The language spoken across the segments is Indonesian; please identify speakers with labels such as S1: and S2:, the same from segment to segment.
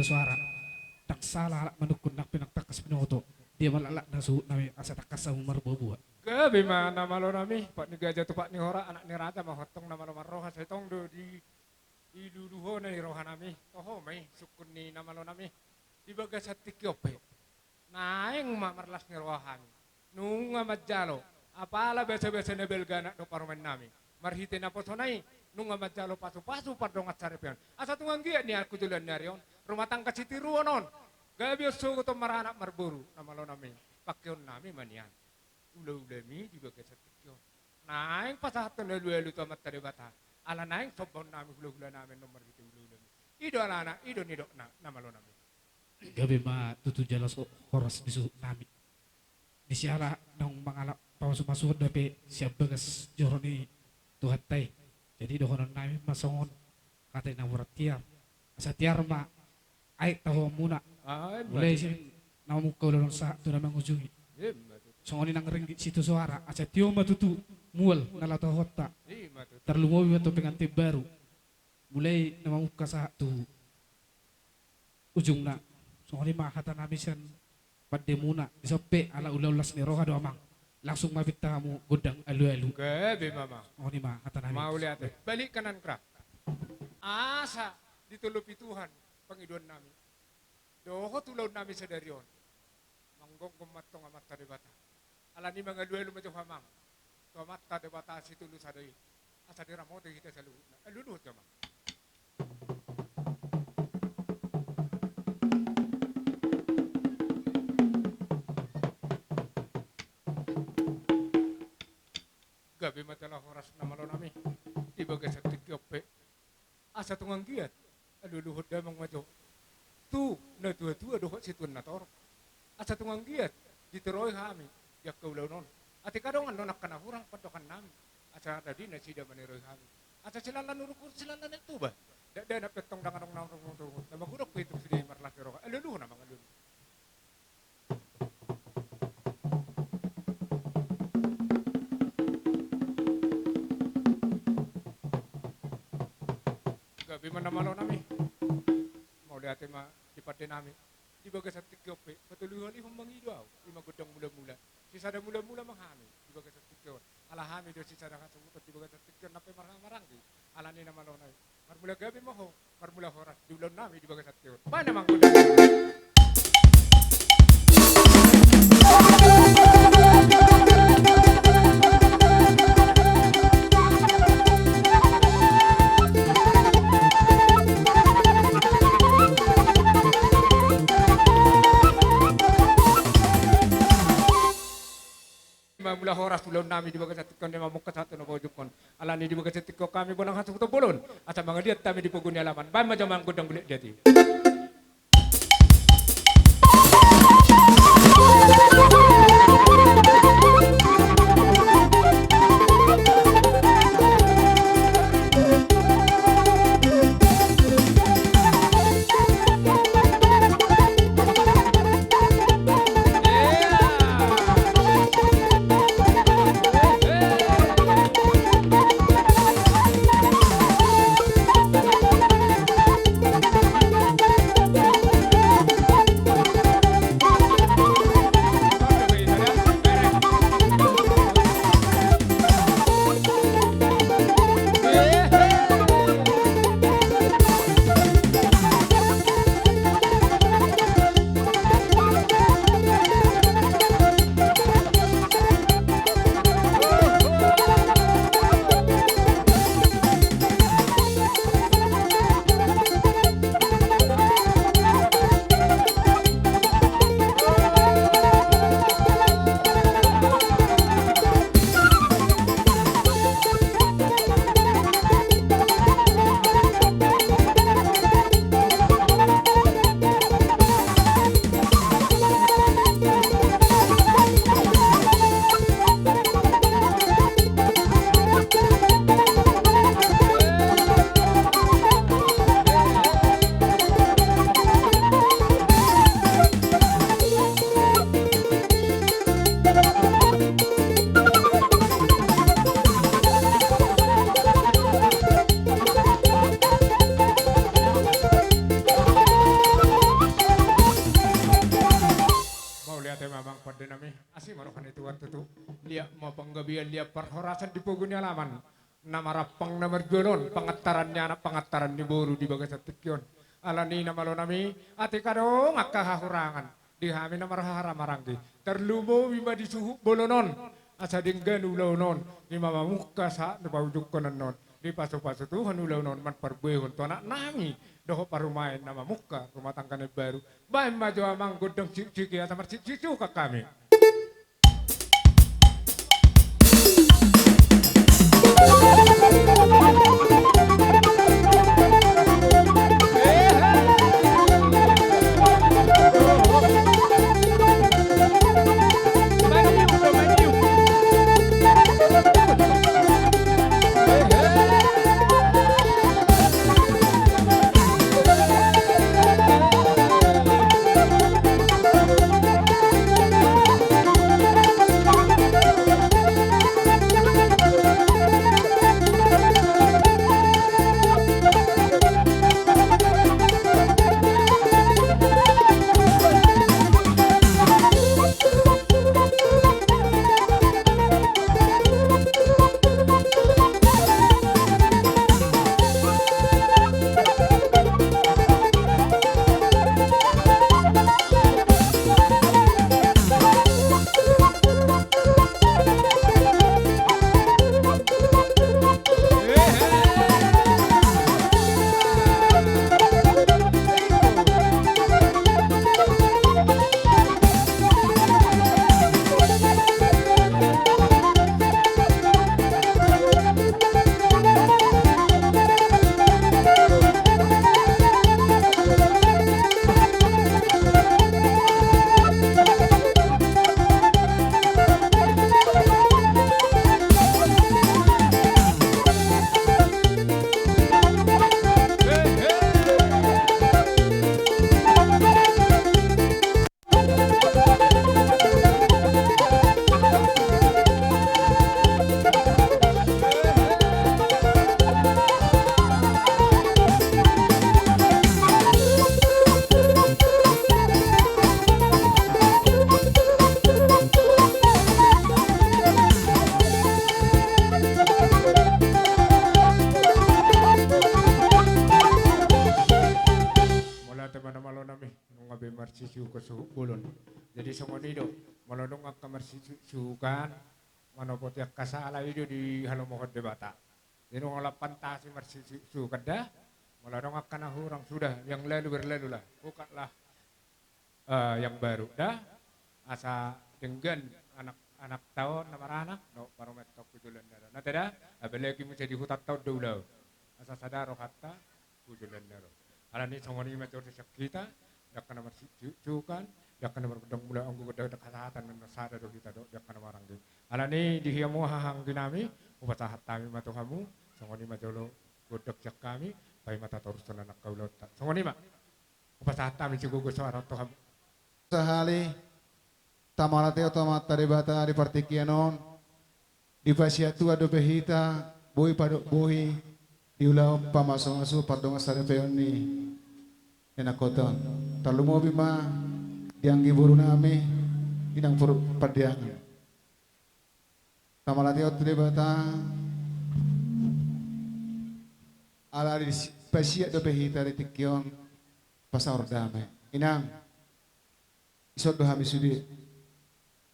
S1: suara tak salah manukun nak pinagtakas pinoto dia malalak na su nami asa takas sa marbubuhat.
S2: Gabi mana malo nami pak ni gajah tu pak ni hora anak ni raja mahotong nama lo maroha saya tong do di duduho na ni roha nami toho may sukun ni nama lo nami di bagas hati kiope naeng marlas ni roha kami nunga majalo apala biasa-biasa na belgana do paruman nami marhite na po sonay nunga majalo pasu-pasu pardong at saripian asa tungang giat ni aku tulan narion rumah tangga citiruo non gabi sugo to maranak marburu nama lo nami pakyon nami manian ula-ula mi di bagai satikyo. Naing pasahatan na luelu to matari bata. Ala naing sobon nami hula-hula namin nomor gitu ula-ula mi. Ido alana, ido nido na namalo nami.
S1: Gabi ma tutu jalas horas bisu nami. Di siara nang mangalap pawasumasud dape siap bagas joroni tuhatay. Jadi dohonan nami masongon katay na murat tiar. Sa tiar ma ay taho muna. Mulai si namukaw lang sa ito namang ujungi. Songoni nang ringgit situ suara, aca tio matutu mual nalato hotta. Terlumowi untuk pengantin baru. Mulai nama muka sa tu ujung na. Songoni mahata namisan pada muna isope ala ulas ni roha doamang. Langsung mabit tamu godang alu-alu.
S2: Gabi mama.
S1: Songoni mahata nami.
S2: Mau lihat balik kanan krak. Asa ditulupi Tuhan pengiduan nami. Doho tulaw nami sadarion. Manggong kumatong amat tadi bata. Ala ni mga luelo macam hamang. Tuamat tadi bata si tulu sadari. Asa dira mo kita selalu. Luluhut ka mang. Gabi matalah horas nama lo nami. Tiba ke sakit kiope. Asa tungang giat. Luluhut dah mang macam. Tu na tua-tua dohot situn nator. Asa tungang giat. Diteroy kami. Ya kaulau non. Ati kadongan non akan hurang patokan nami. Asa tadi na sida maniroy kami. Asa silalan nurukur silalan itu ba. Dak na petong dangan nong nong. Nama gudok ko itu sidi marlas roka. Lulu na mga lulu. Gabi mana malo nami. Mau lihat ma di pate nami. Di bagas at tikyope, patuluhan ihong mangidaw, lima gudang mula-mula. Sisa da mula-mula manghami, di bagas at tikyor. Alahami do sisa da kasumutot, di bagas at tikyor, nape marang-marang di. Alani naman lonay. Marmula gabi mo ho, marmula horas, di ulan nami, di bagas at tikyor. Paano mang gudang mula? Mula horas tulon nami di bagas atikon di mamuk satu na bojukon. Alani di bagas atikon kami bonang hasuk to bolon. Asa mga diat kami di puguni alaman. Ba macam mang gudang gulit diati. penggabian dia perhorasan di pogunya laman. Nama rapang nama golon pengetarannya anak pengetaran di boru di bagas tikyon. Alani nama lo nami ati kadong akka hahurangan. Dihami nama rahara maranggi. Terlumo bima disuhu bolonon. Asa dinggan ulaunon. Di mama muka sa di bawjuk konon. Di pasu-pasu Tuhan ulaunon man perbuehon tu anak nami. Doho parumain nama muka rumah tangga baru. Baik maju amang godong ciki atau cicu ke kami. Marsisu ke bulun. Jadi songoni do malodong akka marsisu kan manopot yak kasala itu di halomohod debata. Jadi ngolapan tasi marsisu kada malodong akka nahurang sudah yang lalu berlalu lah. Bukanlah yang baru dah asa denggan anak tahun nama anak no paromet tok kujulan daro. Nah tada apalagi menjadi hutat tahun dulu. Asa sadaro hatta kujulan daro. Alani songoni macam kita dakkan nomor cucukan, dakkan nomor gedang mula anggu gedang kesehatan dan sada do kita do dakkan nomor anggi. Alani dihiamu hahang dinami, upasahat kami matu kamu, songoni majolo godok jak kami, pai mata torusan anak kaulot. Songoni mak, upasahat kami cukup suara to kamu.
S3: Sahali tamalate otomat taribata di partikianon di pasiatu ado behita boy padok bohi di ulau pamasong asu pardong asare peoni enakoton talumo bima dianggi buru nami inang pur padiangan tamalate ot taribata ala di pasiat do behita di tikion pasar damai inang isod do hamis sudi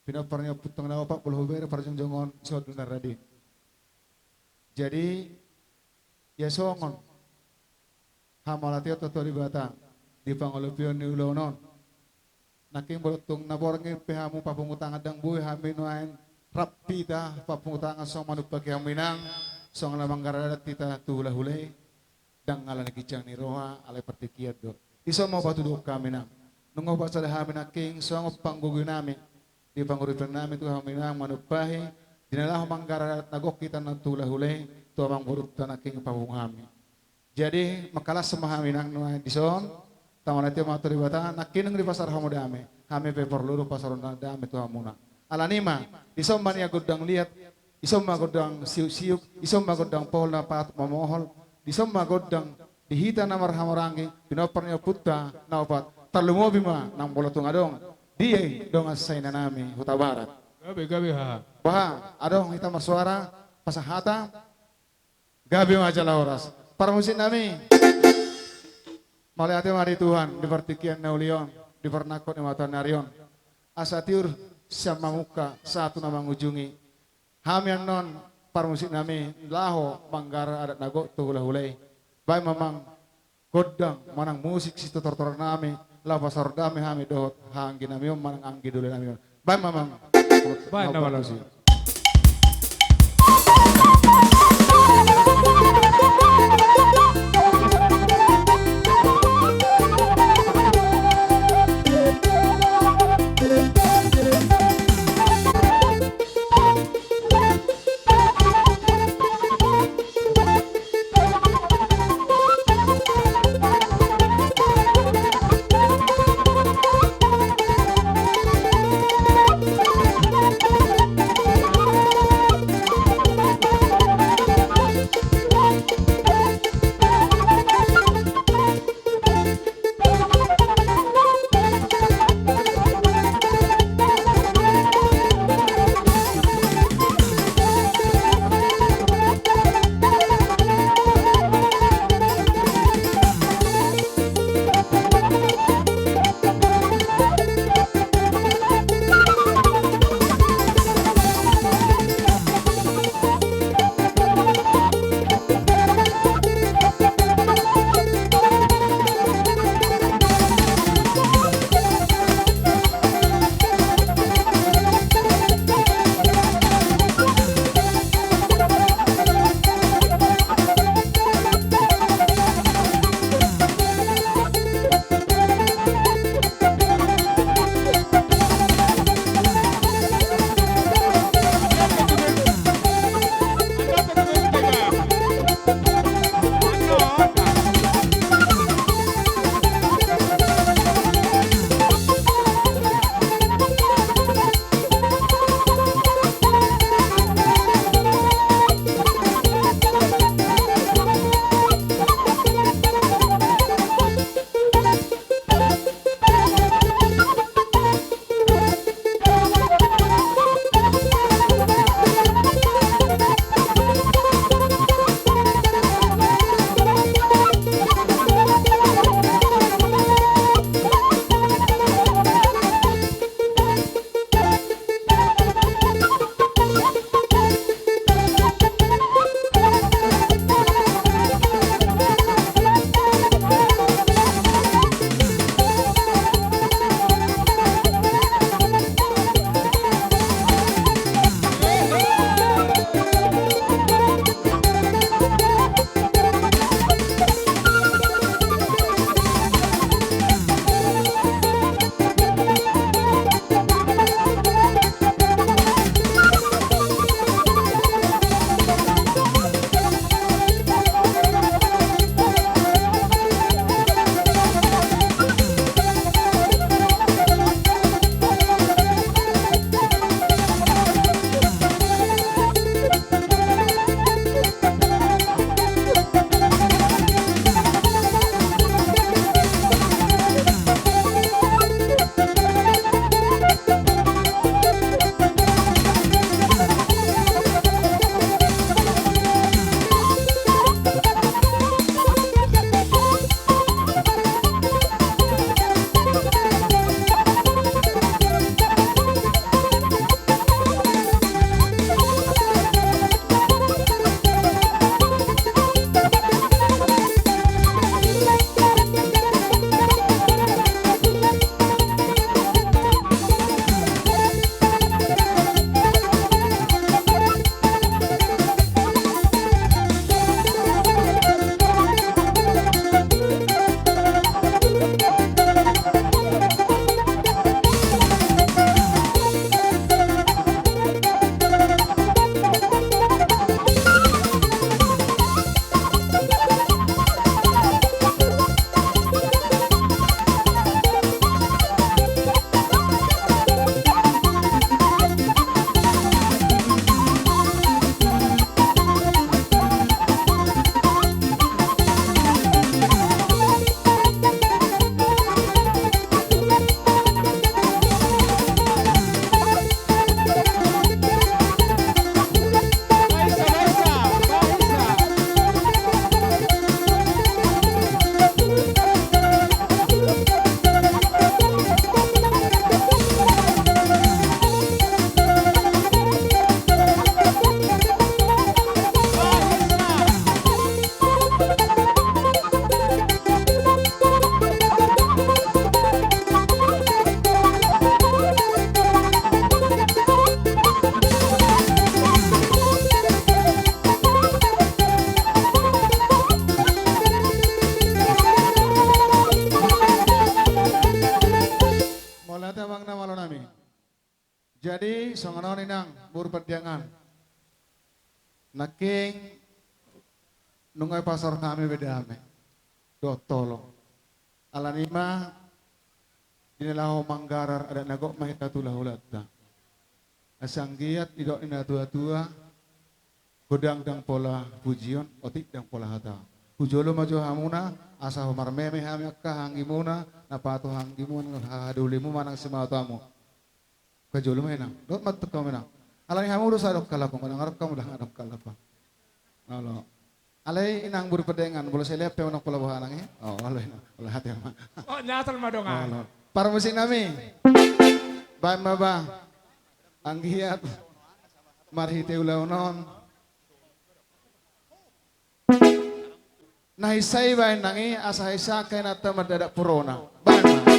S3: pinaparnya putang na 40 ber parjong jongon isod do naradi jadi ya songon hamalati to ribata di pangolupion ni ulonon naking bolotong naborngi pehamu papungutang adang buhay hamin wain rapita papungutang song manupagi haminang song lamang garadat kita tulah hulay dang ala nakicang ni roha alay partikiat do iso mo patudok kami nang nungo pa sa hamin naking song panggugoy namin di panguripan namin to haminang manupahi dinala humang garadat nagok kita ng tulah hulay to amang buruk naking papungami jadi makalas semahamin ang nuay dison tamanati mga turibata nakinang di pasar hamudame kami pe perlu pasar dame tu hamuna alanima isom man ya godang lihat isom ma godang siuk isom ma godang pol na pat mamohol isom ma godang dihita na marhamorangi pinoparnya putta na opat talumo bima nang bolotung adong diye dong asay na nami huta barat
S2: Gabi ha.
S3: Baha, adong kita bersuara pasahata. Gabi majalah oras. Para musik nami. Malihat mari Tuhan di pertikian naulion, di pernakot ni mata narion. Asatiur sama muka satu nama ngujungi. Hamian non para musik nami laho manggara adat nago tu hulai. Baik memang godang manang musik situ tortor nami. Lah pasar dami hami dohot hanggi nami manang anggi dulu nami. Baik memang.
S2: Baik nama lo.
S3: musik. Jadi songonon inang berperjangan. Naking nungay pasar kami bedame. Do tolong. Alanima dinalaho manggarar ada nagok mahitatulah ulata. Asanggiat idok ina tua-tua godang dang pola pujion otik dang pola hata. Pujolo maju hamuna asa homar meme hami akka hanggimuna napato hanggimuna hadulimu manang sematamu. Kajolo menang. Dot mat kau menang. Alani hamu udah sadok kalapang manang arep kamu dah ngadok kalapang. Halo. Alai inang buru pedengan boleh saya lihat pemenang pola buah anangnya. Oh, alai oleh hati mah.
S2: Oh, nyatal madongan.
S3: Halo. Para musik nami. Baik baba. Anggiat. Marhite ulaunon. Nahisay bayan nangi asahisa kay nata madadak purona. Bayan ma.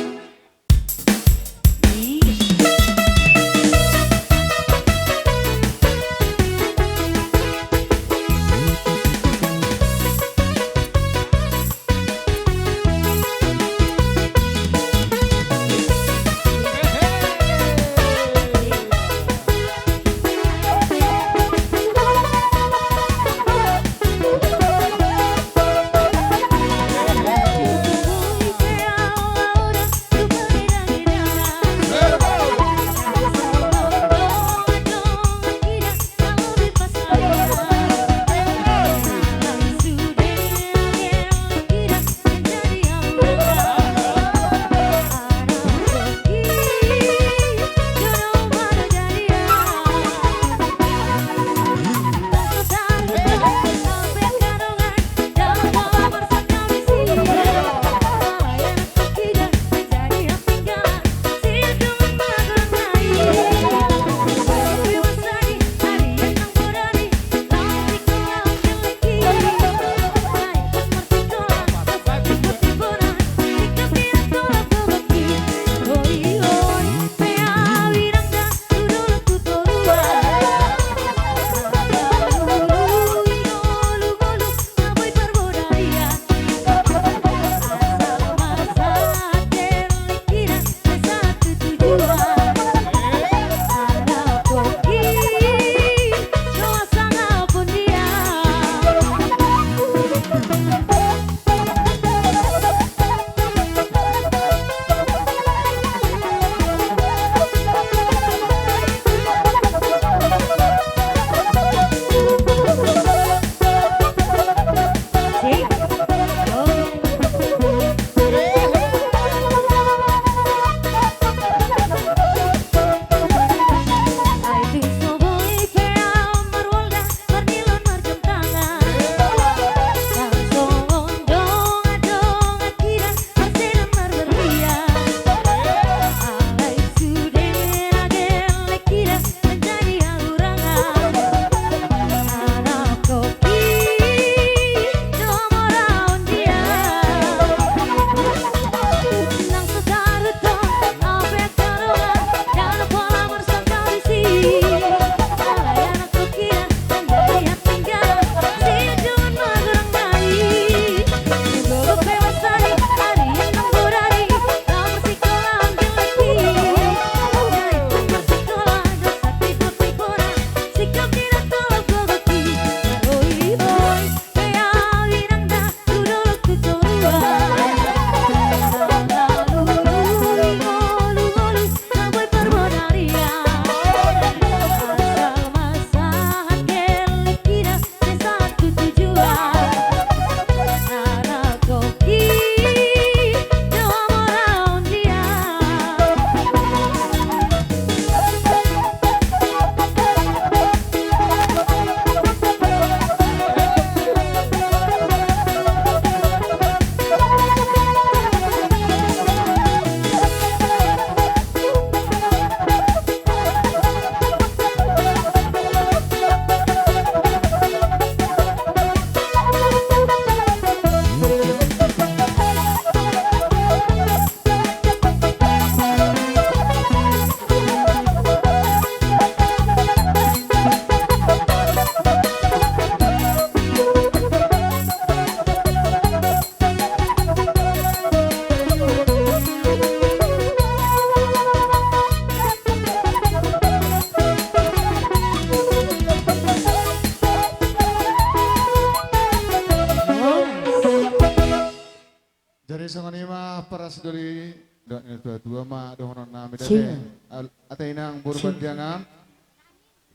S3: Jadi sangani mah para seduli doa dua mah dohonon nami
S4: Sing.
S3: dade. Atay nang burban diangan.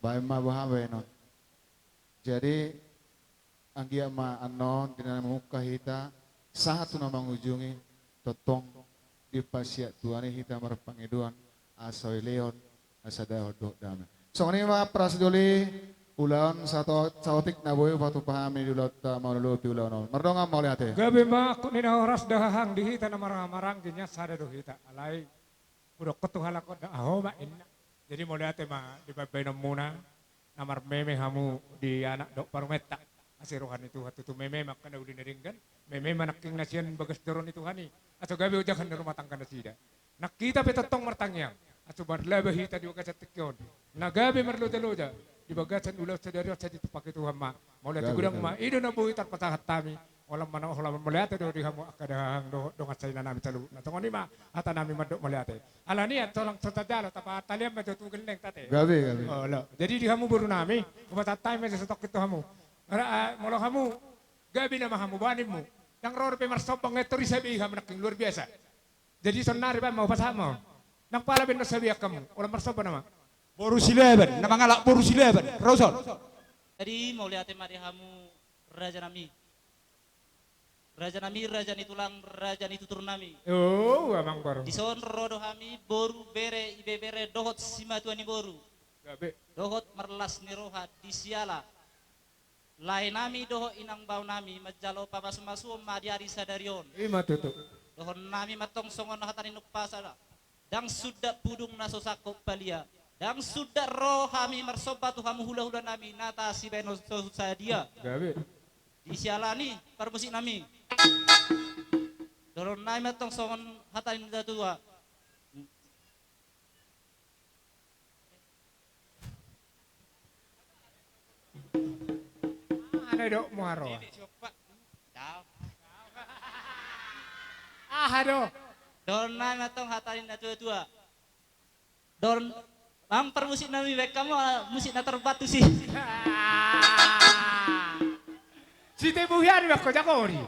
S3: Bae mah bahawe non. Jadi anggia ma anon dinamo kahita satu na mangujungi totong di pasya tuani hita marpangiduan asoy leon asa do dame. So ngani ma prasiduli ulan satu sautik na boy patu pahami dulot maululupi ulan. Mardonga mauli ate.
S2: Gabi ma aku nina oras dahang dihita na marang ginya sada dohita. Alay udah ketuhala ko da aho ma inna. Jadi mau lihat ma di babay na muna namar meme hamu di anak dok parumeta. Asih rohani itu hatu tu meme makan uli neringgan. Meme manaking nasian bagas doron itu hani. Aso gabi ujakan di rumah tangga nasida. Nakita petotong martangyang. Aso barlaba hita di wagas tikyon. Nagabi marluda-luda. Di bagasan ulas sadari sa dito pakai Tuhan ma. Mau lihat gudang ma. Ido na buhitan pasahat tami. Walang mana olah melihat do di hamu akadahang dongat sa nami talu. Natongon ni ma ata nami madok melihat. Alani at tolang sa tadalo tapa taliam majutugal leng tate.
S3: Gabi.
S2: Oh lo. Jadi di hamu buru nami. Kumatatay may sa tok ito hamu. Molo hamu gabi na mahamu banim mo. Nang roro pe marsobang ito rin sabi hamu naking luar biasa. Jadi sonari pa mau pasah mo. Nang palabin na sabi kamu. Walang marsoba naman.
S5: Boru sileban, nama ngalak boru sileban, Rosol.
S6: Jadi mau lihat marihamu raja nami. Raja nami, raja ni tulang, raja ni tutur nami.
S2: Oh, amang baru.
S6: Di son rodo hami boru bere ibe bere dohot sima tuani boru.
S2: Gabi.
S6: Dohot merlas ni roha di siala. Lain nami doho inang bau nami majalo pamas-masu madiari sadarion.
S2: Ima tutup.
S6: Dohon nami matong songon hatani nukpasara. Dang sudah pudung naso sakop palia. Dang sudah roh kami marsobat hamu hula-hula nami nata si beno sadia.
S2: Gabi.
S6: Di sialani permusik nami. Doron nami matong songon hatani tua.
S2: Ano do muaro? Do.
S6: Doron nami matong hatani tua. Doron ang permusik nami baik kamu musik na terbatu sih.
S2: Si te buhiari bako jakori.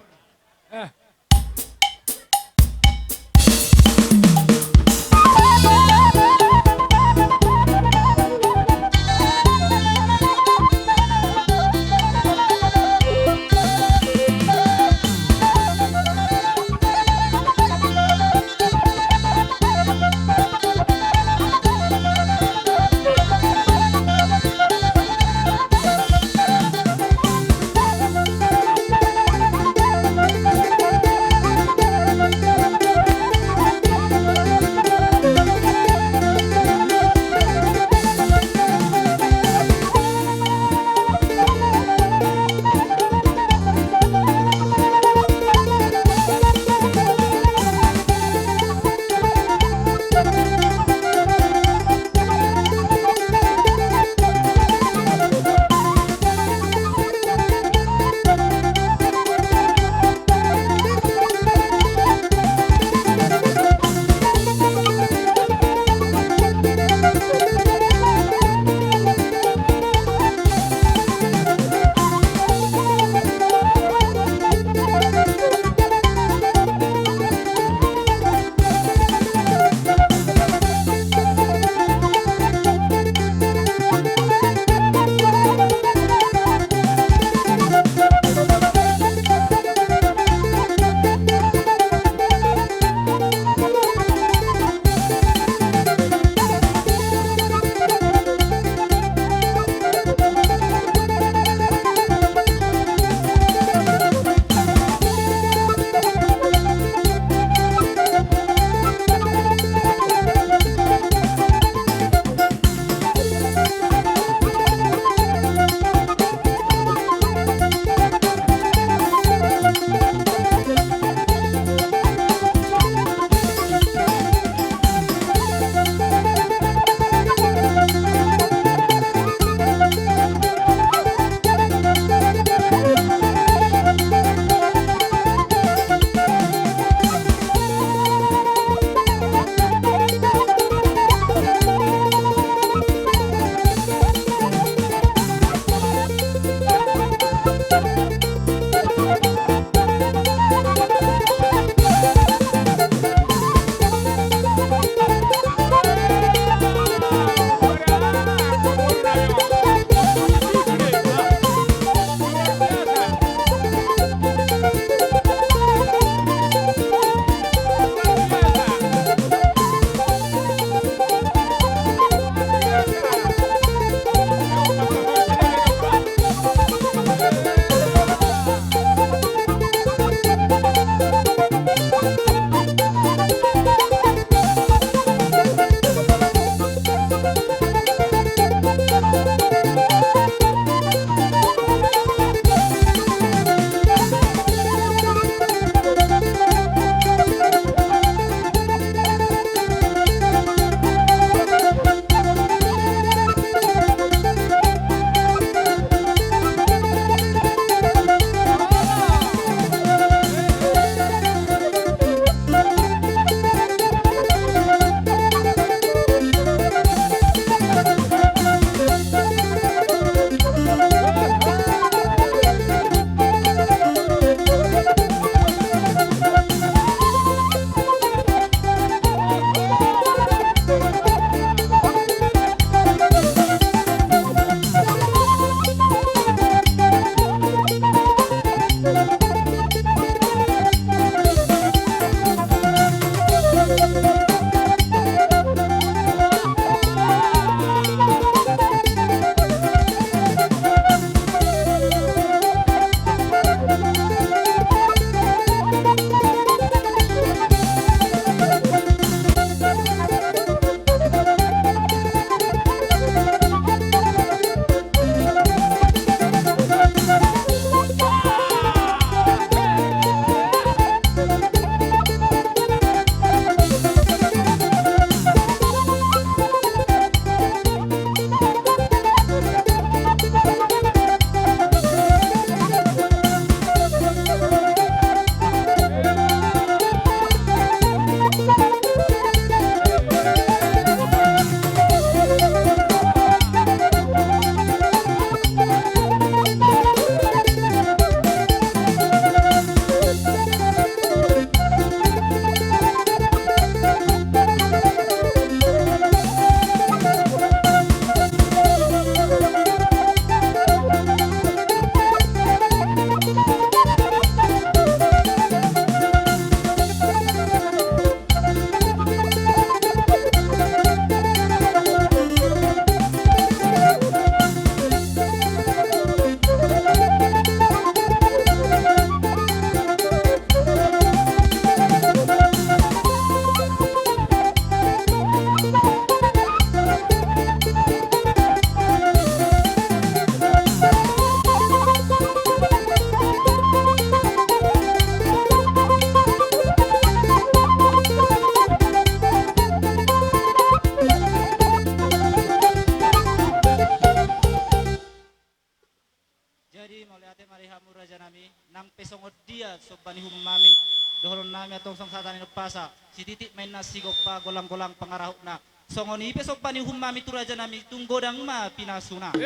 S6: sampai songod dia sobani humami doholon nami atong sang satan pasa si titik main nasi gopa golang-golang pangarahuk na songon ipe sobani humami turaja nami tunggodang ma pinasuna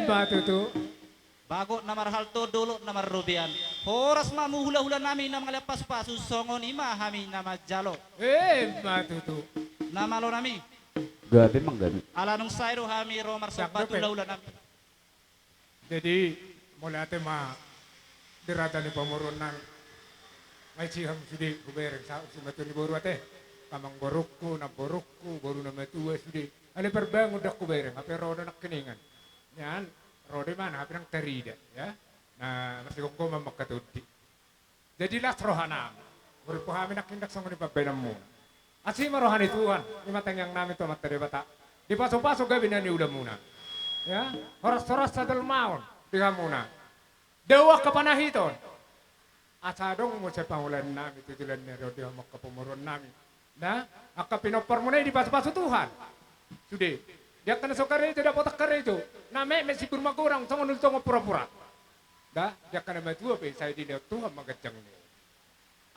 S2: Matutu.
S6: bago namar halto dolo namar robean horas mamu hula-hula nami na mga lepas-pasu songon ima hami nama jalo
S2: Matutu.
S6: nama lo nami
S5: Gabi mang gabi.
S6: ala nung sayro hami romar sobat
S2: Sakdop,
S6: hula-hula nami
S2: Jadi mulai ate dirada ni pamurun nang may siham sudi kubereng sa sumatu ni boru ate kamang borukku na borukku boru na matua sudi ale perbangun dak kubereng ape roda nak keningan yan roda mana ape nang terida ya nah masih kok mamakatudi jadilah rohana berpahami nak kindak sangoni pabenammu asi marohani Tuhan ni matang yang nami to matare bata di paso-paso gabi na ni udah muna ya horas-horas sadal maun dihamuna dewa kapanahiton asadong mo sa pangulan namin titulan ni Rodeo makapumuron namin na akapinopar mo na di paso-paso Tuhan sudi dia kana sokare itu dapat kare itu name me sipur magurang sama nultong pura-pura da dia kana matua pe saya di Tuhan magajang ni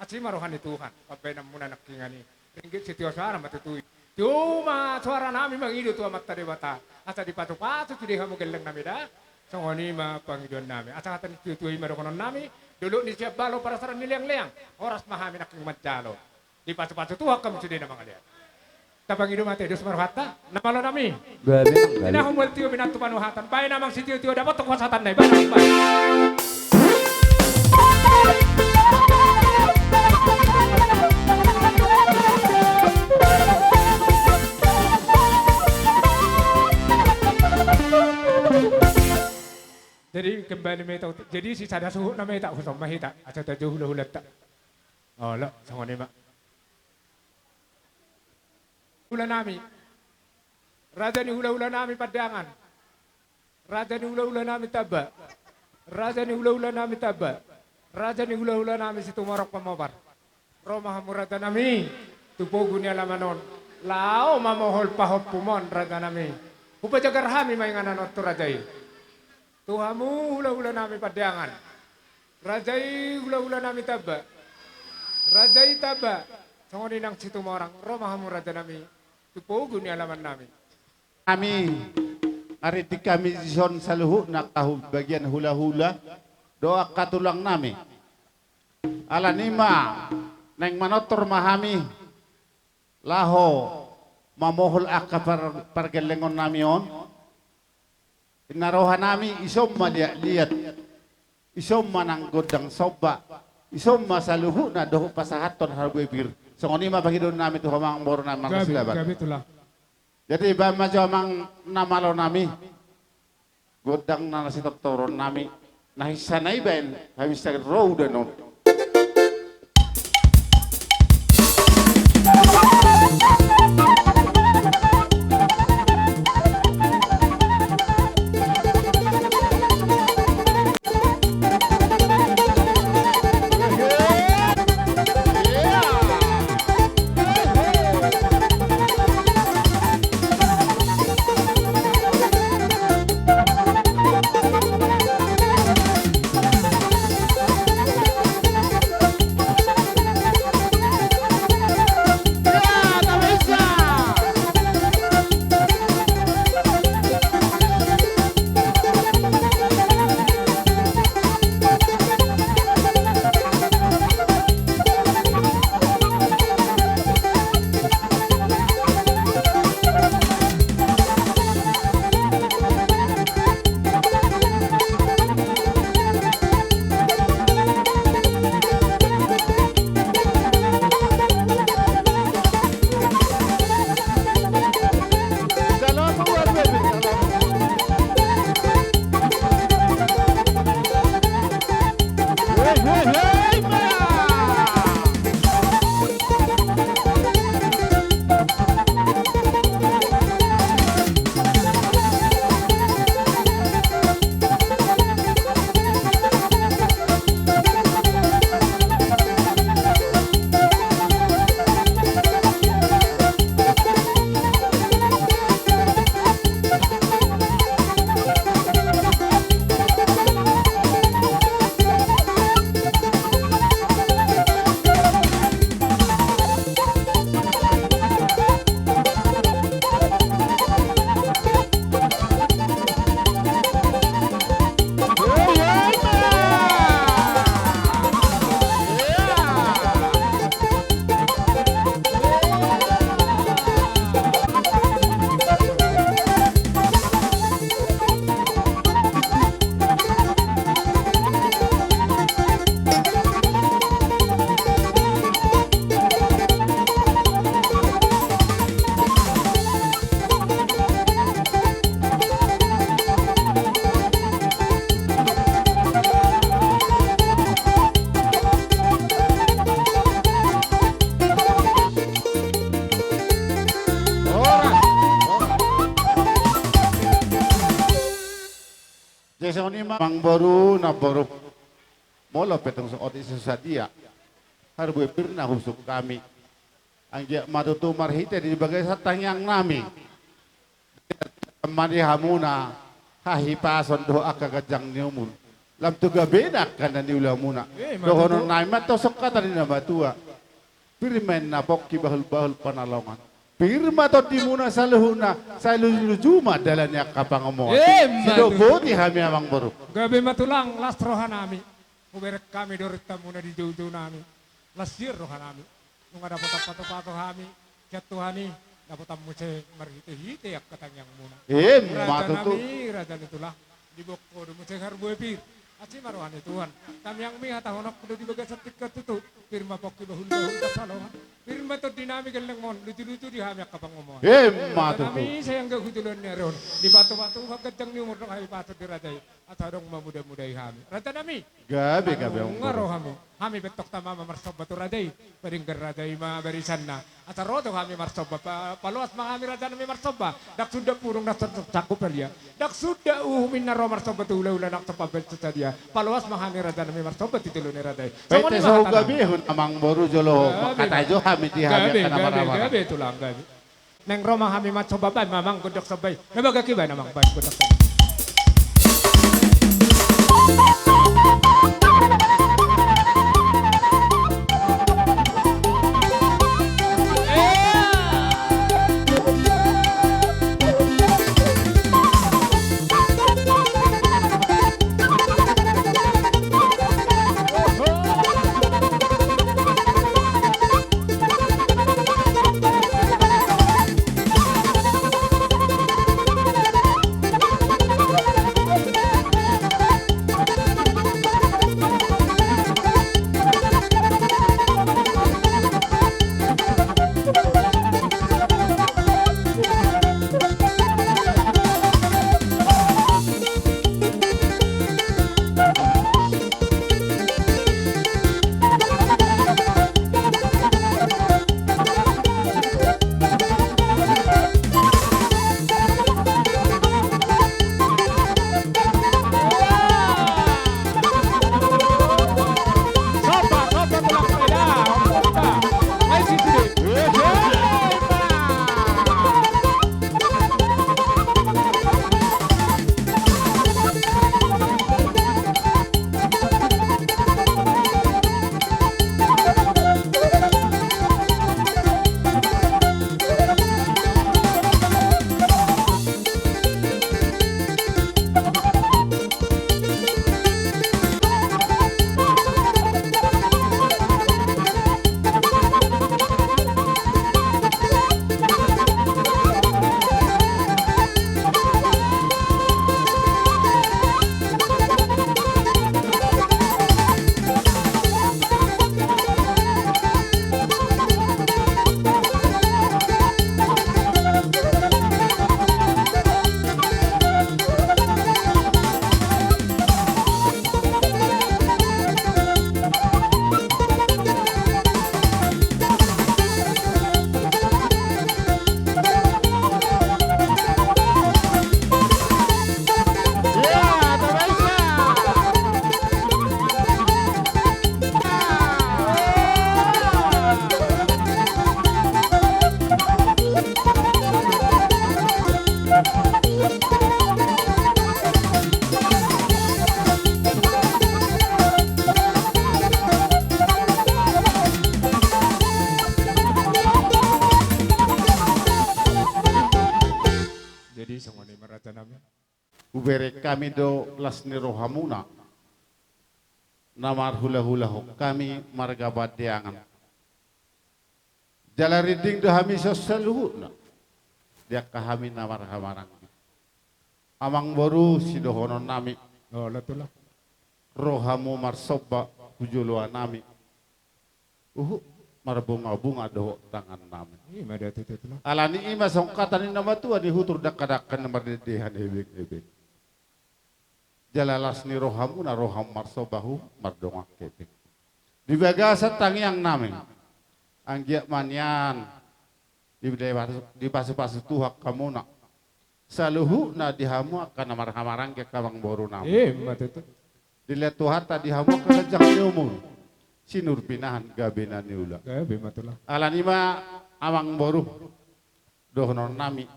S2: asi marohani Tuhan pabenam muna nakingani ringgit sitio suara matutui cuma suara namin mangido tuwa matare bata asa di paso-paso tudi kamu geleng namin da songoni ma Panginoon namin. At saka tutuloy marokonon namin, dulo ni siya balo para sa niliang-liang. Oras mahami na king madjalo. Di paso-paso tuwak kami sudi na mga liyan. Tapanginoon mati, Diyos maruhata, namalo namin.
S5: Gabi mang gabi.
S2: Tinahumul tiyo binanto panuhatan. Bayan namang si tiyo dapat tukwa sa tanay. Bayan. Jadi kembali may tahu. Jadi si sada suhu na may tahu sa mahita. At sa tayo hula-hulat ta. Oh, lo, sa mga nima. Hula nami. Raja ni hula-hula nami padangan. Raja ni hula-hula nami taba. Raja ni hula-hula nami taba. Raja ni hula-hula nami si tumarok pamabar. Roma hamurada nami. Tupogo ni alamanon. Lao mamohol pahop pumon raja nami. Upajagar hami may nga nanot to rajay. Tuhamu hula-hula namin padangan. Rajai hula-hula namin taba. Rajai taba. Sangoni nang situ morang. Romahamu raja namin. Tupogo ni alaman namin.
S4: Kami, ariti kami zon sa luhu na bagian hula-hula. Doa katulang nami. Alanima, nang manotor mahami. Laho, mamohol aka pargelengon nami on. Inarohan nami isom liat isom manang godang soba isom masaluhu na doho pasahaton harbibir so ngoni mabagi don nami to hamang moro na mga silaban
S2: Gabi itulah.
S4: jadi ba majo mang namalo nami godang na si doktoron nami nahisanay ben habis sa road no mang baru na baru molo petong sa oti sa dia harbu pirna husuk kami ang dia matutu marhite di bagai sa tangyang nami mani hamuna hahipason doa kagajang niumun lam tuga benak kana niula muna dohonon naim matosok kata ni batua pirmen na pokki bahul panalongan pirma to di muna sa luhuna sa lujuma dalannya kapangomongan sido boti kami amang baru
S2: Gabi matulang las rohanami. Uberek kami dorita muna di jauh nami. Lasir rohanami. Nung ada pato-pato kami. Kiat Tuhani. Dapat muse marhite-hite yak katanyang muna. Raja
S4: matutu
S2: nami, raja itulah. Di boko muse harbu epir. Aci maruhani Tuhan. Kami yang mi hatahonok kudu di bagas setik ketutu. Firma poki bahul-bahul kasalongan. Firma to dinami geleng mon. Lucu-lucu di hamyak kapang ngomong.
S4: matutu
S2: Kami sayang gak hutulan ni Ron. Di batu-batu hagkatang ni umur ng hayi pasok di Raday. At harong mamuda-muday kami. Rata nami.
S4: gabi ang
S2: Ngaro
S4: baru
S2: kami. Kami betok tama mamarsob batu Raday. Paringgar Raday mabarisan na. At rodo kami marsob. Paluas mga kami Raday nami marsob ba. Dak sudah purong nasasakup pelia. Dak sudah uhumin na ro marsob batu ula-ula naksapabel sa dia. Paluas mga kami Raday nami marsob batu titulo ni Raday.
S4: pete sa gabi hun amang baru jolo katajo kami di
S2: Gabi,
S4: hamyak kana marawara
S2: gabi itu lang gabi. Neng romang kami matsobabay, mamang gudok sabay. Nabagakiba namang bay gudok sabay.
S4: ubere kami do las ni rohamuna namar hula-hula kami marga badeangan jalariding do hami sosaluhuna dia kahami namar hamarang amang baru si dohonon nami
S2: Oh, latulah.
S4: rohamu marsoba hujuluan nami marbunga-bunga do tangan nami
S2: Ini ada tutup lah.
S4: alani ima songkatan ni nama tua di hutur dakadakan nomor dedehan hebek-hebek jalalas ni rohamu na roham marsobahu mardonga kepek di bagasa tangiang nami anggiak manyan di pasu-pasu tuhak kamu nak saluhu na dihamu akan namar-hamarang ke kamang boru nama.
S2: Mat itu.
S4: Dilihat Tuhan tadi hamu kekejang ni umur. Sinur pinahan gabena ni ula.
S2: Gabe matulah.
S4: Alanima amang boru. Dohonon nami.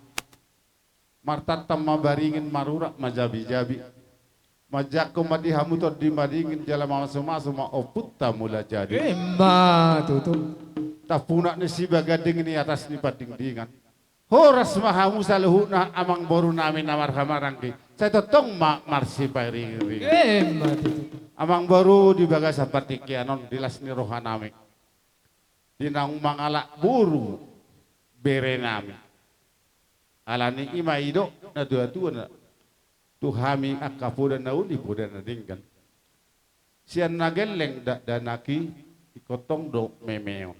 S4: Martatam mabaringin marurak majabi-jabi. Majako madihamu to di maringin jalan masuk-masuk ma oputta mula jadi.
S2: Mat itu.
S4: Tapunak ni si bagading ni atas ni padingdingan. Horas mahamu saluhu na amang boru namin namar hamarangki. Saya totong marsi pairing-ring.
S2: Mat itu.
S4: Amang boru di baga seperti kianon dilas ni roha nami. Dinang mangalak buru bere nami. Alani ima ido na dua-dua na. Tuhami akapudan na uli pudan na dinggan. Sian nageleng danaki ikotong do memeo.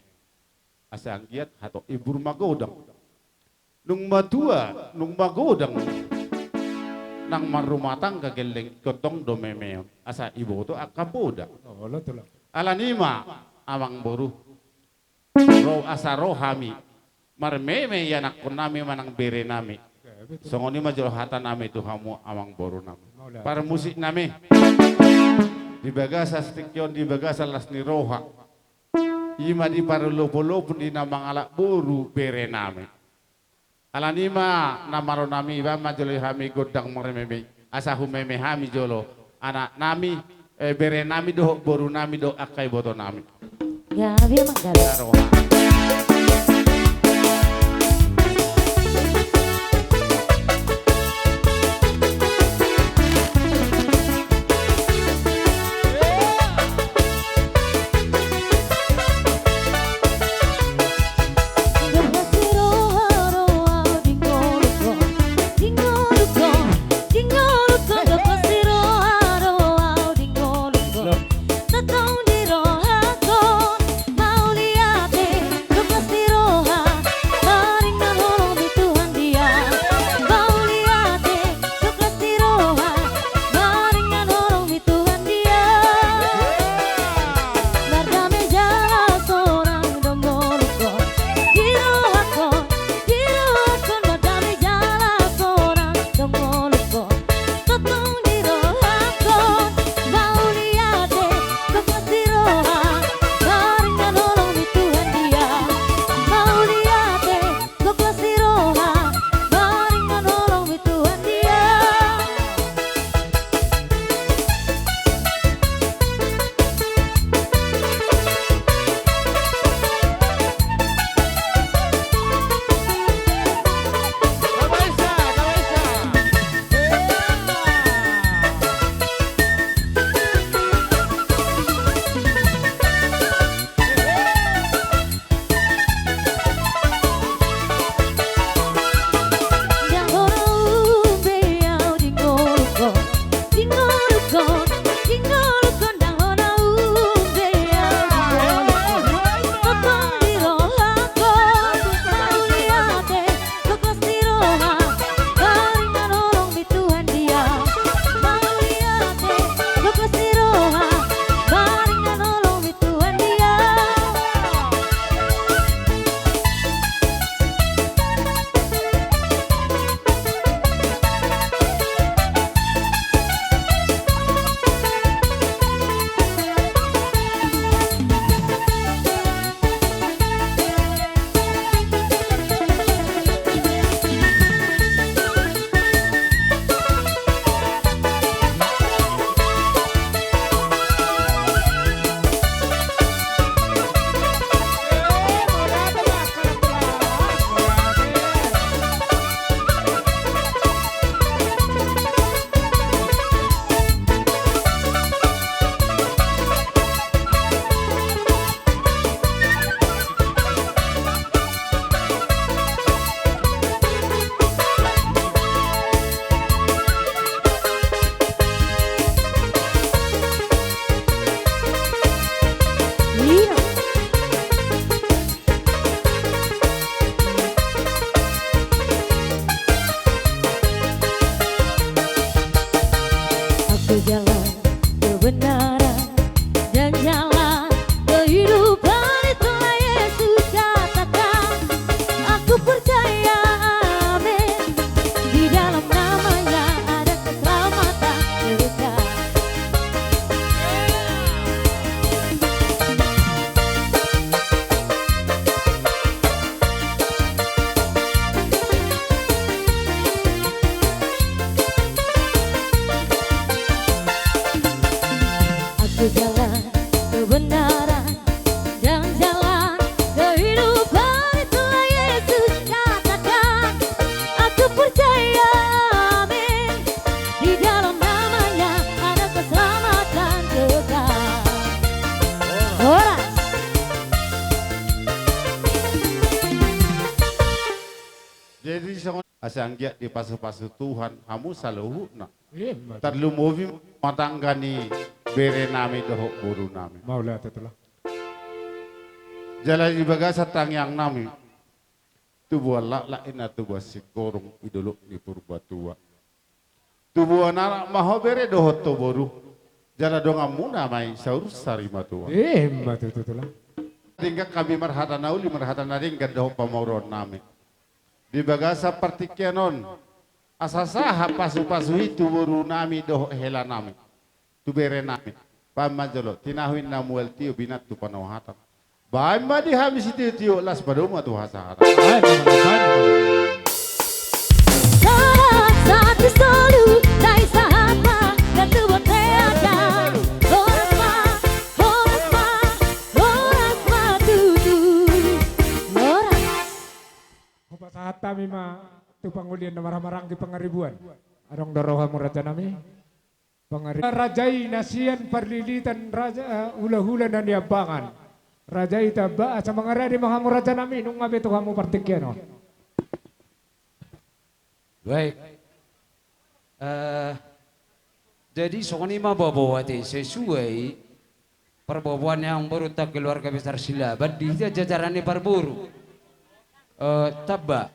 S4: Asang giat hato ibur magodang. Nung matua, nung magodang. Nang marumatang kageleng ikotong do memeo. Asa ibu to akapuda.
S2: Oh, lo tuh lah.
S4: Alanima amang boru. Asa rohami. Marmeme yanak nami manang bere nami. Songoni majol hata nami tu hamu amang boru nami. Para musik nami. Di bagasa stikyon di bagasa lasni roha. Ima di para lopo-lopo di namang alak boru bere nami. Alanima namaro nami ba majol hami godang marmeme. Asa humeme hami jolo. Anak nami bere nami do boru nami do akai boto nami.
S7: Gabi Manggala.
S4: Roha.
S7: Tatong di roha kon, mau liate, lukas
S4: asanggia di pasu-pasu Tuhan hamu saluhuna.
S2: Matu.
S4: Tarlu movi matanggani bere nami doho buru nami.
S2: Maula tutulah.
S4: Jalan ibaga satang yang nami. Tubuh la ina tubuh si korong idolo ni purba tua. Tubuh anak maho bere doho to boru. Jala dong amuna mai saurus sarima tua.
S2: Matu tutulah.
S4: Tinggal kami marhatan nauli marhatan naring doho pamauron nami. Di bagasa partikianon asasaha pasu-pasu itu boru nami doho hela nami. Tu bere nami. Pamajolo tinahuin namuel tio binat tu panawhatan. Baik madi habis itu tio las padoma tu hasahara.
S7: Salah satu solu dari sahapa dan tubuh keadaan. Loras ma tutu. Loras.
S2: Apa saat kami tu pangulian marah-marang di pengaribuan. Arong dorohamu raja nami. Rajai nasian perlilitan raja hula-hula dan diabangan. Rajai taba sa mga radi mahamu raja nami nung ngabe to kamu partikiano.
S8: Baik. Jadi sokoni mababawati sesuai perbabuan yang baru tak keluarga besar Silaban di jajaran Parburu. Taba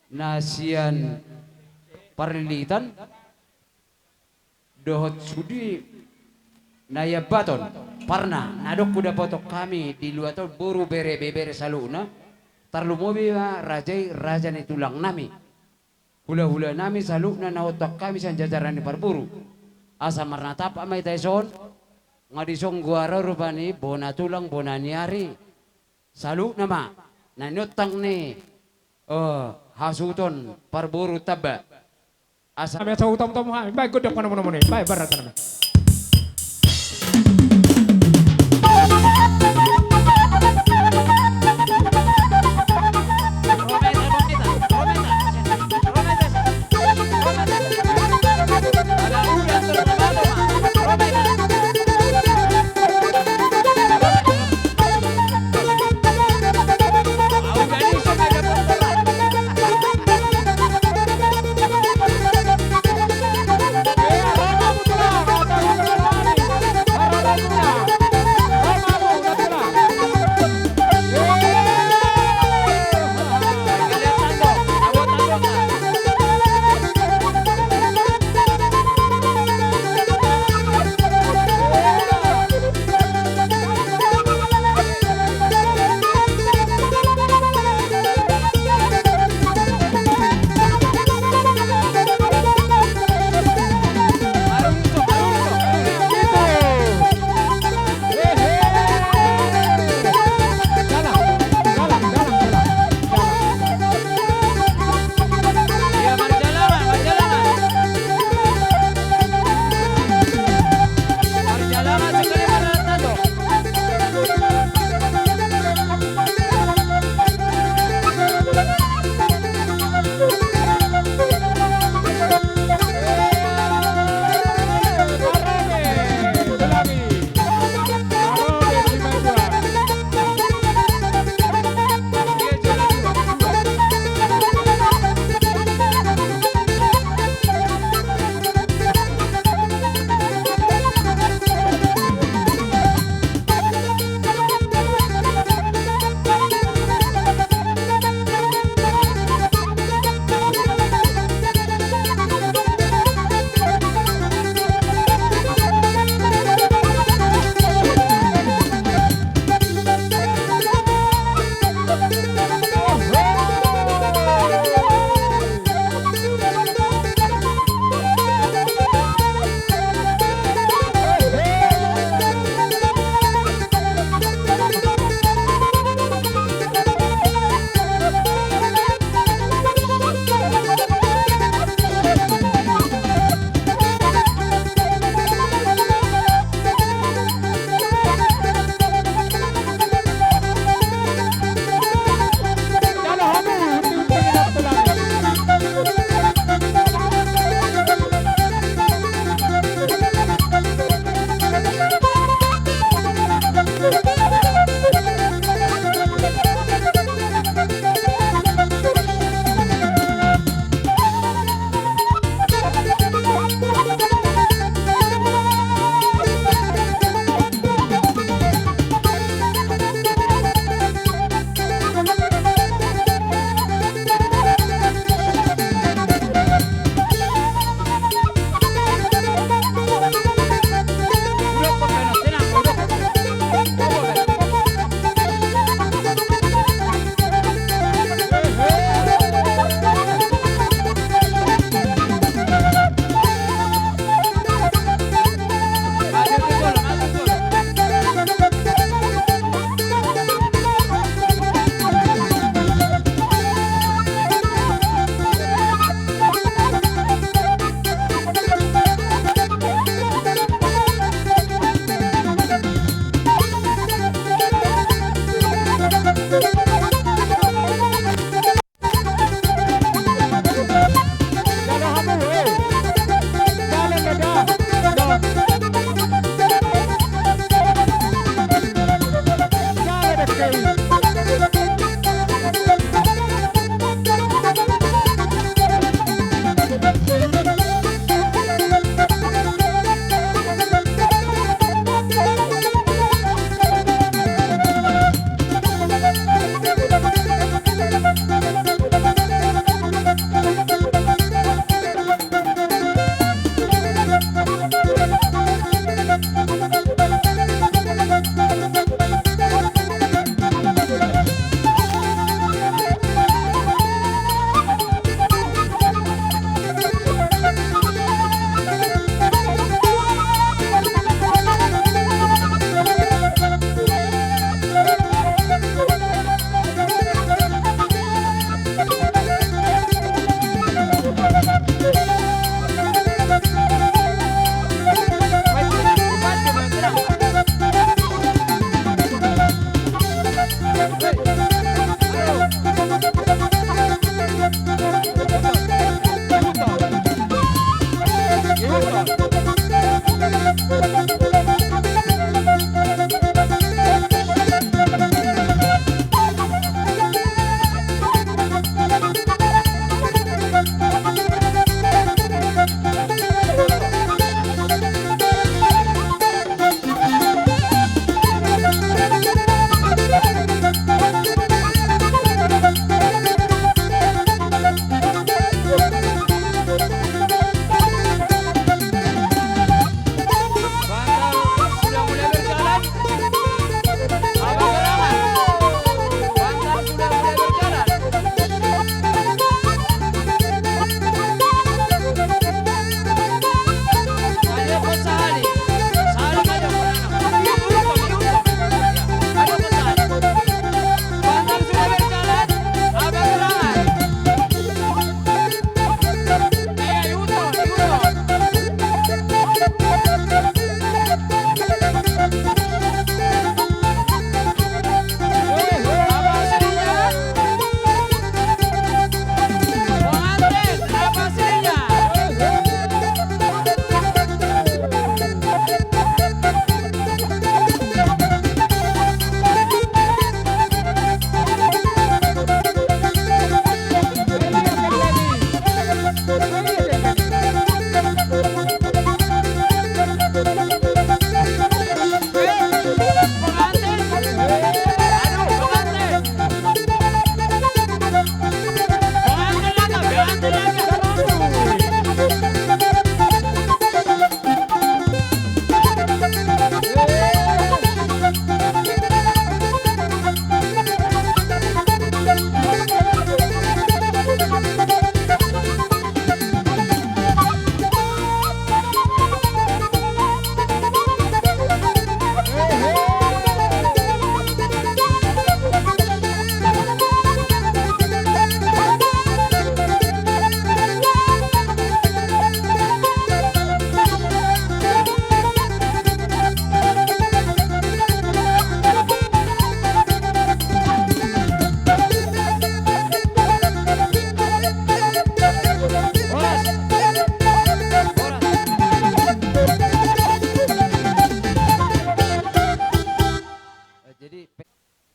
S8: nasian parlilitan dohot sudi naya baton parna nadok kuda potok kami di luar tol buru bere saluna tarlu mobi raja ni tulang nami hula nami saluna na otak kami san jajaran ni Parburu asa marna tap amay taison ngadisong guara rupani bona tulang bona niari salu nama nanotang ni hasuton Parburu taba asa
S2: Kami sa utam-utam ha. Baik gudok pa naman ni. Baik barat naman.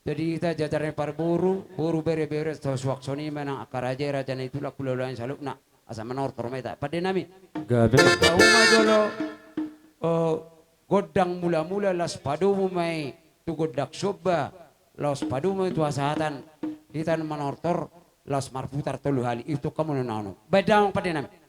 S8: Jadi kita jajaran para buru bere-bere to swaksoni menang akaraje raja itu lah kululain salukna asa menor tormeta. Pada nami
S5: Gabi.
S8: kau majolo godang mula-mula las padumu mai tu godak soba las padumu tu asahatan kita menortor las marputar tolu hali itu kamu nanono. Bedang pada nami.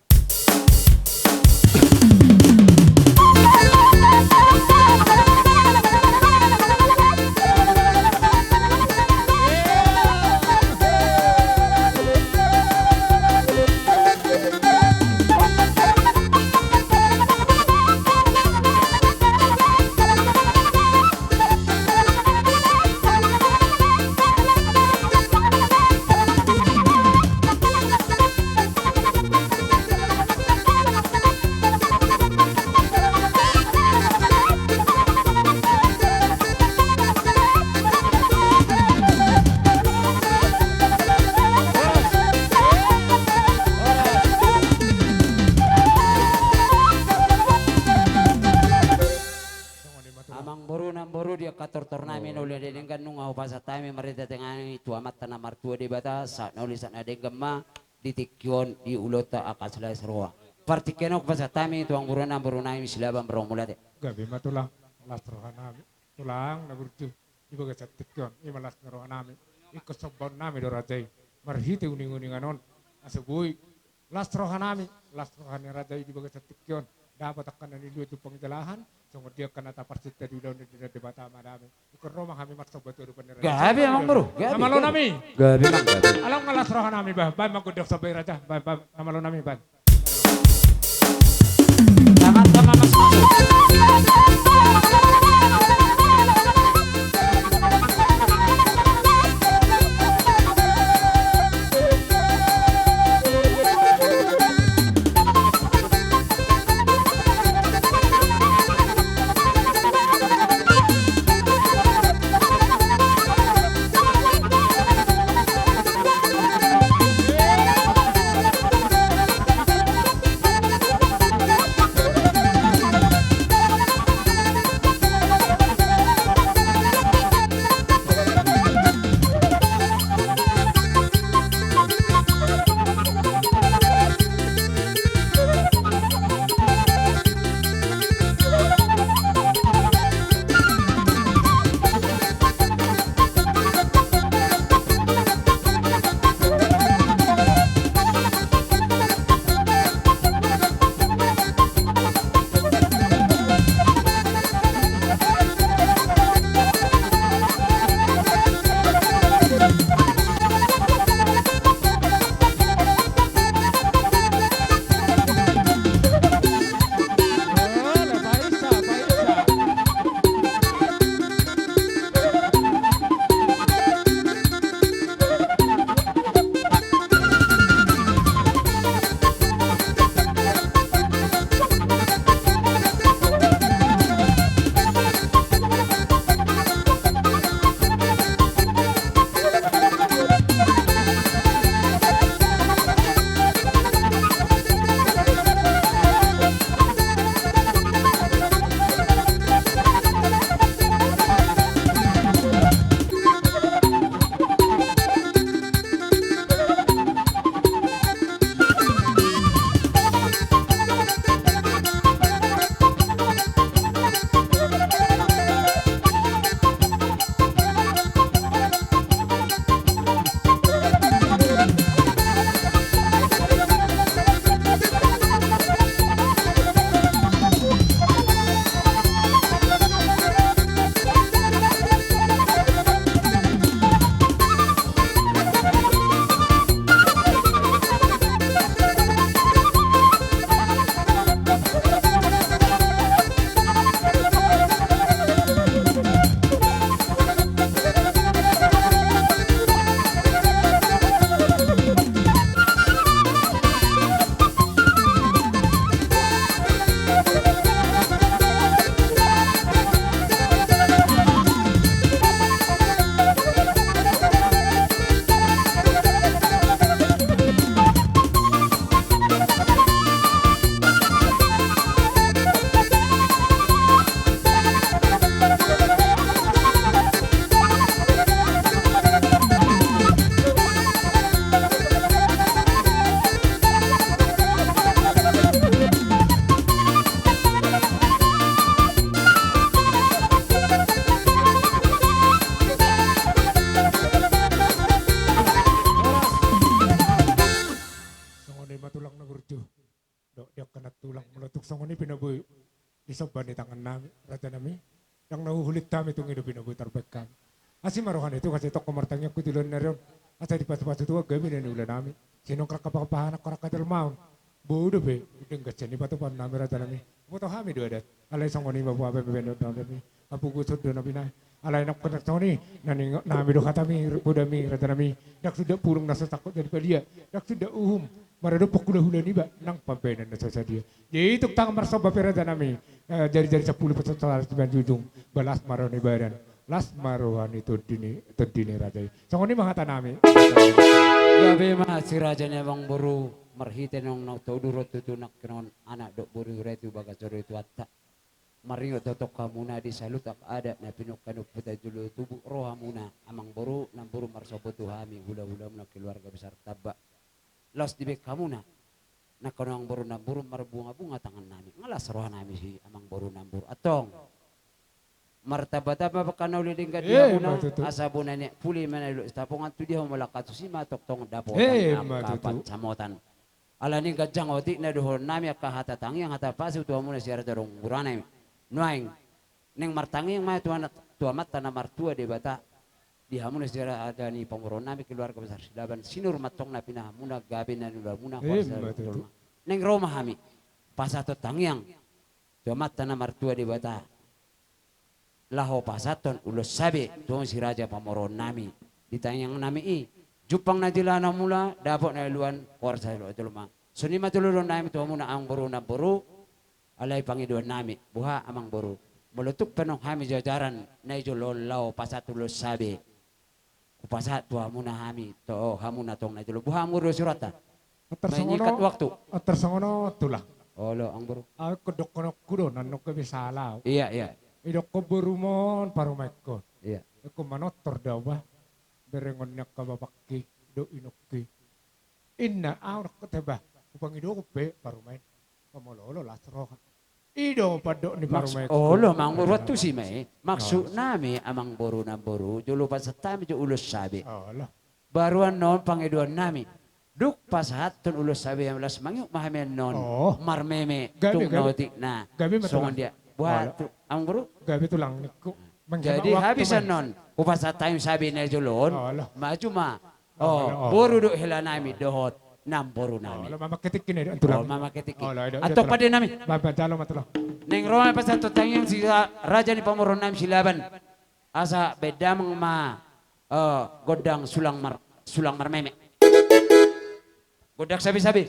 S8: Tornamen oleh dengan nungau pasat tami mereka tengah itu amat tanah martua di batas saat nulisan ada gemma di tikion di ulota akas selai serua. Partikenok pasat tami tuang buruna misilabam beromulate.
S2: Gabi matulang las rohanami tulang na burju ibu ke tikion imalas rohanami ikut sobon nami dorajai marhiti uning-uninganon asubui las rohanami las rohani rajai ibu ke tikion dapat akan nanilu itu pengjelahan sungguh dia kena tapar cita di daun di bata madami ikut rumah kami maksa betul penera
S8: Gabi emang bro, gabi.
S2: nama lo nami
S5: Gabi mang gabi.
S2: alam ngalas roh nami bah magudok sabai raja nama lo nami bah
S8: Sama-sama Mas Masud.
S2: pinaboy isoban ni tangan nami raja nami yang nahuhulit kami itong ino pinaboy tarbek kami. Asi maruhan itu kasi tok kumartangnya kutilan na rin. Asa di pasu-pasu tuwa gabi na nula nami. Sinong krakapapahanak karakadal maun. Bodo be, udeng gasyan ni patupan nami raja nami. Puto kami dua dat. Alay sang koni mabuha bebenod nami. Apugusod do nami na. Alay nak penak ni nani nami do katami budami raja nami. Dak sudah purung nasa takut dari dia. Dak sudah maradopok hula-hula ni ba nang pampenan na sa dia. Di itu tang marsoba raja nami. Jari-jari 10 peserta di Jujung balas maroni badan. Las maruhan itu dini raja. Sang koni mangata nami.
S8: Gabi mah si raja nya bang buru marhiten nong nau tau durot tu nak kenon anak dok buru retu baga coro itu atta. Mario totok kamuna di salut ak ada na pinuk kanuk putai julu tubuh rohamuna amang buru nam buru marsopo tuhami hula-hula na keluarga besar tabak. Los di bek kamuna na kanong buru nam buru marbunga-bunga tangan nami. Ngalas roha nami si amang buru nam buru atong. Martabat apa pakanaw liding dia muna asabuna ni puli mana lu tapongan tu dia malakat si matok tong dapo kapat samotan Alani gajang oti na dohon nami akahata tangi yang hata pasu tua muna siara dorong buranai nuaing neng martangi yang mai tua mata na martua de bata di hamuna siara ada ni penguron nami keluarga besar silaban sinur matong na pinah muna gabe na nula muna kuasa
S2: betul.
S8: neng Roma hami pasato tangiang tua mata na martua de bata laho pasaton ulos sabe tuong si raja pamoron nami ditanyang nami i jupang na dilana mula dapat na luan kuarsa lo itu lumang suni matululon nami tuwa muna ang buru na buru alay pangiduan nami buha amang buru mulutuk penong kami jajaran na ijo lolaw pasatulos sabi kupasat tuwa muna kami to hamuna tong na ito buha ang buru surata may nyikat waktu
S2: Tersangono tulang.
S8: olo ang buru
S2: Aku dok kono kudo nanok ke bisala.
S8: iya
S2: Idok ko burumon parumay ko.
S8: iya
S2: Aku manotor daw ba? Berengon na kababaki do inokki. Inna awrak ko teba. Upang ido ko pe parumay. Pamololo lasro ka. Ido padok ni parumay ko.
S8: olo mang buru tu si may maksud nami amang buru na buru julu pasatami jo ulos sabi
S2: Allah.
S8: baruan non pangiduan nami duk pasahat tun ulos sabi yang belas mangyuk mahamen non
S2: Oh.
S8: marmeme
S2: Gabi,
S8: tung
S2: gabi.
S8: nautik na
S2: Gabi matulang.
S8: songon dia buat
S2: Oh,
S8: ang buru
S2: Gabi tulang niko.
S8: jadi habisan non upasat time sabi na julon
S2: Allah.
S8: maju ma
S2: Oh.
S8: buru duk hela nami dohot nam buru nami
S2: Allah mamakitik kini
S8: oh
S2: tulang.
S8: mama ketiki
S2: Oh, lah,
S8: atau pada nami
S2: Babadalo matulang.
S8: neng roma pasat tangyang si raja ni pamoron nami silaban asa bedamang ma godang sulang marmeme godak sabi-sabi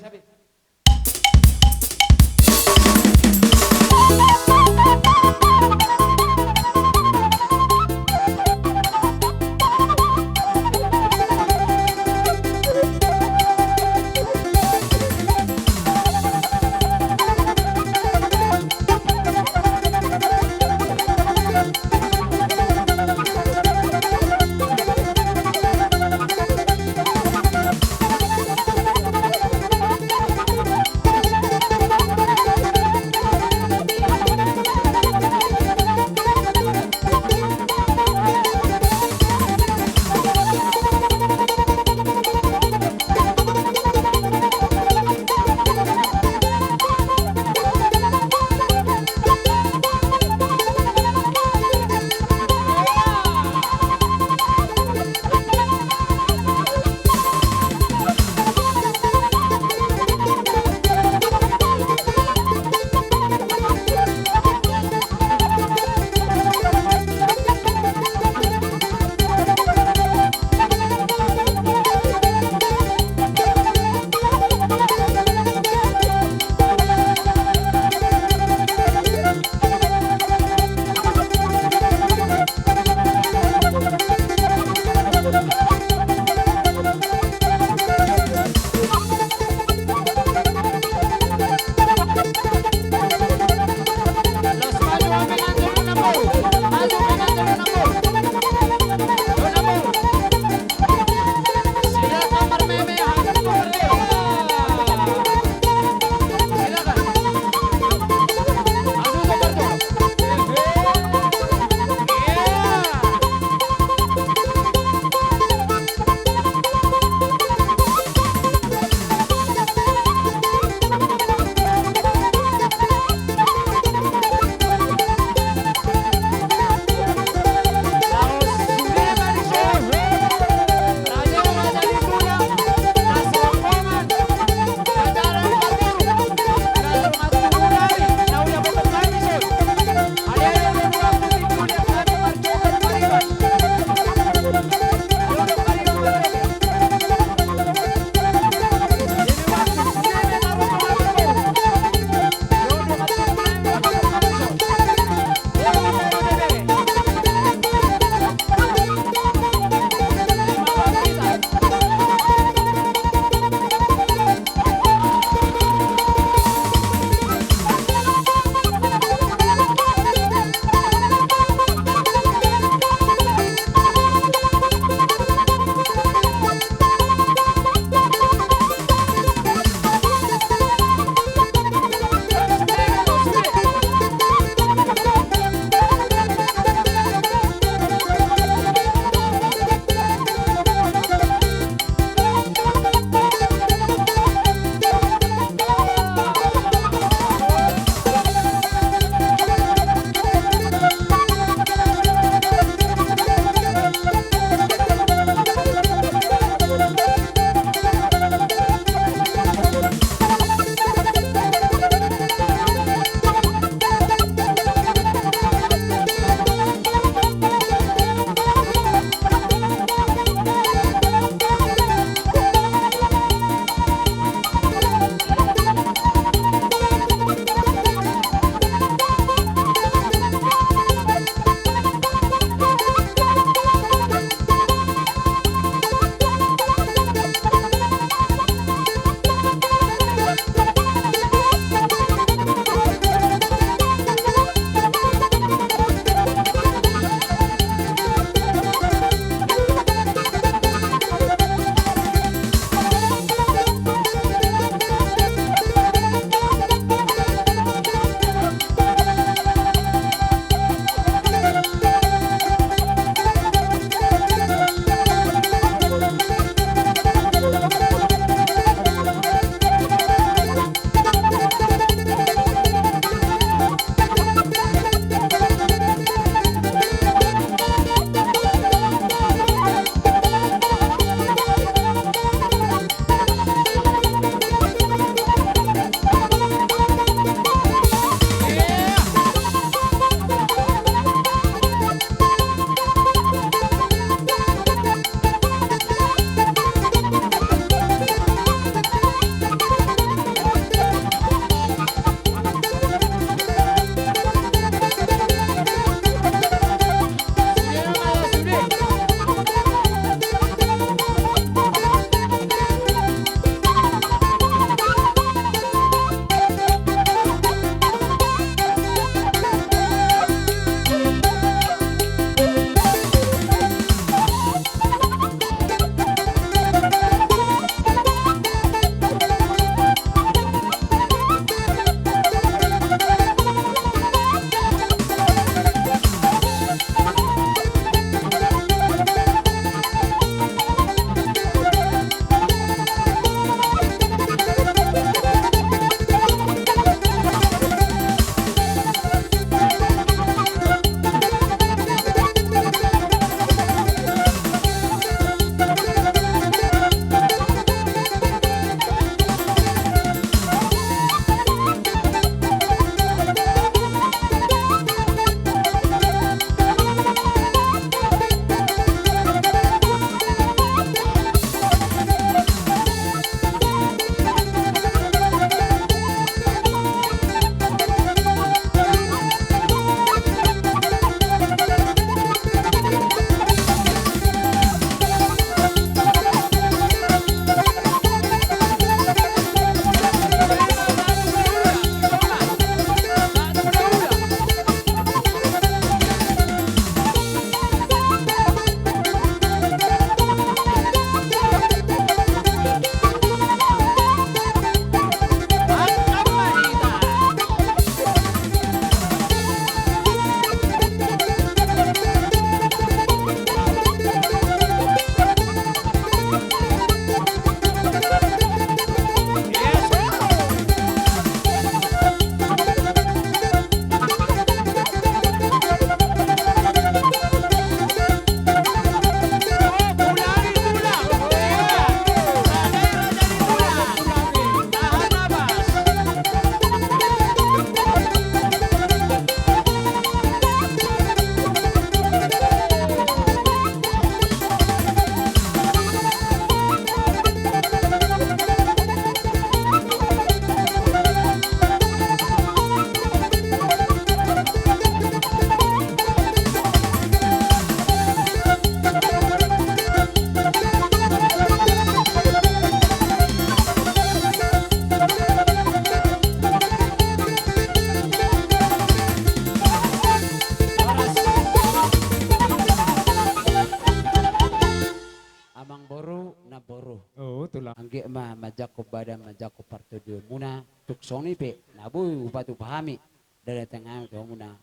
S8: Angge majako badan majako parto dia muna tuk soni pe nabu upatu pahami dari tengah tu muna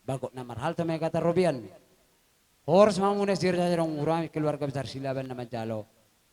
S8: bagok namar hal tu kata Robian hors mamuna sirja rong urami keluarga besar Silaban nama jalo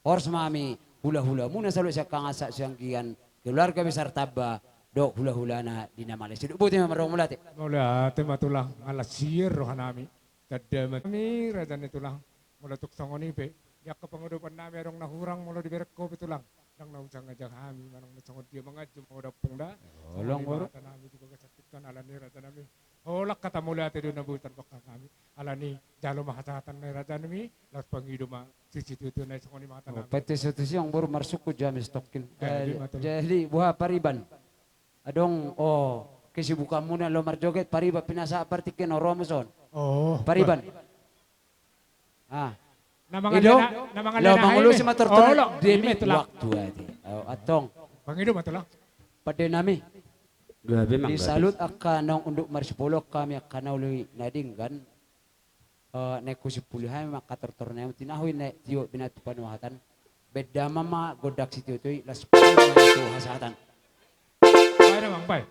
S8: hors mami hula-hula muna selalu sakang asa siangkian keluarga besar Tabba dok hula-hula na di nama Malaysia buti marong mulate
S2: Mula tematulang alasir rohanami. Tadama kami raja nitulang mula tuksongoni pe. Ya kepengudupan nami adong nahurang mula di berko betulang. Dang naujang ngajak kami manong nasongod dia mengajum mau pungda.
S8: Olong baru.
S2: Nami juga kesakitkan alani raja nami. Holak kata mula tadi nabutan bakal kami. Alani jalo mahasatan na raja nami. Las pangiduma sisi itu na songoni mata nami.
S8: pati satu siang baru masuk ke jam stokin
S2: Betul.
S8: jadi buah pariban adong kesibukan muna lomar joget pariba pinasa partikin oromoson
S2: Oh.
S8: pariban
S2: Namangan
S8: Ido,
S2: namangan
S8: lo mangulu si matortor
S2: lo
S8: demi
S2: tulang.
S8: waktu aja. Atong
S2: Pangido matulang.
S8: pada nami
S5: Gabi mang gabi.
S8: disalut akan nong unduk marsipolo kami akan ului nadinggan neko sipulihan maka tortor na tinahoy na tiyo binatu panuhatan beda mama godak si tiyo las itu hasatan.
S2: Ay namang bay.